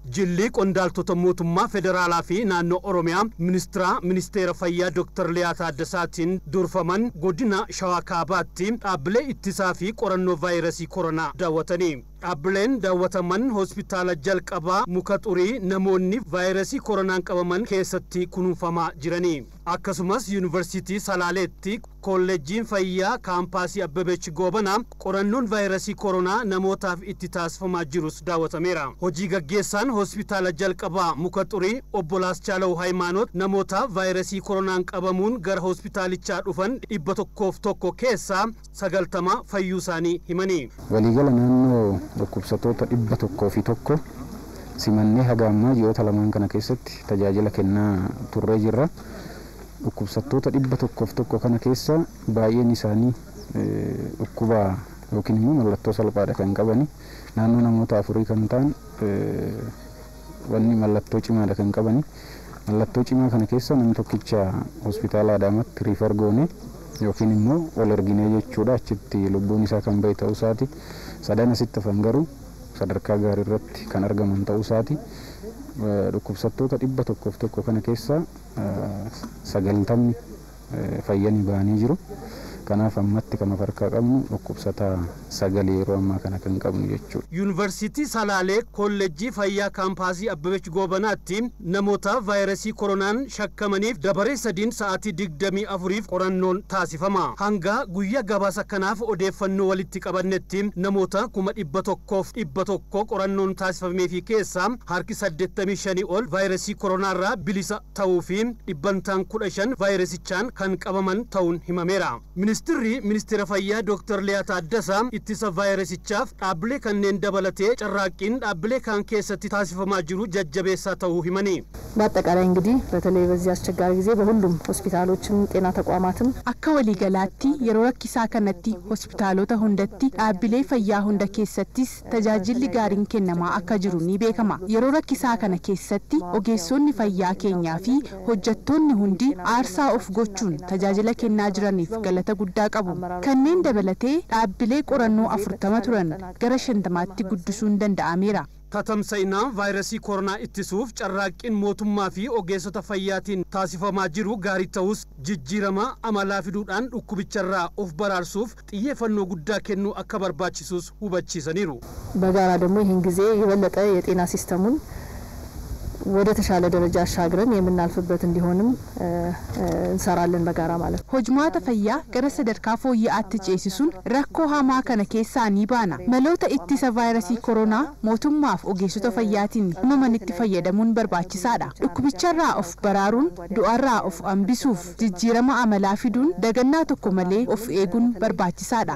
jilli qondaaltota mootummaa federaalaa fi naannoo Oromiyaa ministeera fayyaa Dr. Liyaa Taaddasaatiin durfaman godina Shawaa Kaabaatti dhaabbilee ittisaa fi qorannoo vaayirasii koronaa daawwatanii. Dhaabbileen daawwataman hospitaala jalqabaa muka xurii namoonni vaayirasii koronaan qabaman keessatti kunuunfamaa jiranii. Akkasumas yuunivarsiitii Salaaleetti kolleejjiin fayyaa kaampaasii Abbabech Goobanaa qorannoon vaayirasii koronaa namootaaf itti taasifamaa jirus daawwatameera. Hojii gaggeessaan hospitaala jalqabaa muka xurii obbo Laaschaalaw Hayimaanoot namoota vaayirasii koronaan qabamuun gara hospitaalichaa dhufan 101 keessaa 90 fayyuu isaanii himanii. Waliigala naannoo dhukkubsattoota 101 simannee haga ammaa ji'oota lamaan kana keessatti tajaajila kennaa turree jirra. Dhukkubsattoota 101 kana keessa baay'een isaanii dhukkuba yookiin immoo mallattoo salphaadha kan qabani. Naannoo namoota 4 kan ta'an wanni mallattoo cimaadha kan qabani. Mallattoo cimaa kana keessa namni tokkicha hospitaala Adaamaatti riifar goone yookiin immoo ol erginee jechuudha. Achitti lubbuun isaa kan bahe ta'uu isaati. Sadan asitti hafan garuu sadarkaa gaarii irratti kan argaman ta'uu isaati. Dhukkubsattoota 101 kana keessa 90 fayyanii ba'anii jiru. Kanaaf ammatti kan harkaa qabnu dhukkubsataa 9 yeroo ammaa kana kan qabnu jechuudha. Yuunivarsiitii Salaalee kolleejjii fayyaa kaampaasii Abbabech Goobanaatti namoota vaayirasii koronaan shakkamaniif dabaree 3 sa'aatii 24f qorannoon taasifama. Hanga guyyaa gabaasa kanaaf odeeffannoo walitti qabannetti namoota 100,100 qorannoon taasifameefi keessaa harki 85 ol vaayirasii koronaarraa bilisa ta'uu fi 15 vaayirasichaan kan qabaman ta'uun himameera. Ministeera fayyaa Dr. Liyaa Taaddasaa ittisa vaayirasichaaf dhaabbilee kanneen dabalatee carraaqqiin dhaabbilee kan keessatti taasifamaa jiru jajjabeessaa ta'uu himanii. በአጠቃላይ እንግዲህ በተለይ በዚህ አስቸጋሪ ጊዜ በሁሉም ሆስፒታሎችም ጤና ተቋማትም akka waliigalaatti yeroo rakkisaa kanatti hospitaalota hundatti dhaabbilee fayyaa hunda keessattis tajaajilli gaariin kennamaa akka jiru ni beekama. Yeroo rakkisaa kana keessatti ogeessonni fayyaa keenyaa fi hojjettoonni hundi aarsaa of gochuun tajaajila kennaa jiraniif galata guddaa qabu. Kanneen dabalatee dhaabbilee qorannoo 40 turan gara 50tti guddisuun danda'ameera. Tatamsa'inaa vaayirasii koronaa ittisuuf carraaqqiin mootummaa fi ogeessota fayyaatiin taasifamaa jiru gaarii ta'us jijjiirama amalaa fiduudhaan dhukkubicharraa of baraarsuuf xiyyeeffannoo guddaa kennuu akka barbaachisus hubachiisaniiru. በጋራ ደግሞ ይህን ጊዜ የበለጠ የጤና ሲስተሙን ወደ ተሻለ ደረጃ አሻግረን የምናልፍበት እንዲሆንም እንሰራለን በጋራ ማለት ነው። ሆጅማታ ፈያ ገረ ሰደርካ ፎይያት ጨሲሱን ረኮ ሃማ ከነ ኬሳኒ ባና መሎተ ኢትሰ ቫይረሲ ኮሮና ሞቱማፍ ኦጌሱተ ፈያቲን መመንት ፈየደሙን በርባቺሳዳ ዱኩብቻራ ኦፍ በራሩን ዱአራ ኦፍ አምቢሱፍ ጅጅረማ አመላፊዱን ደገና ተኮመሌ ኦፍ ኤጉን በርባቺሳዳ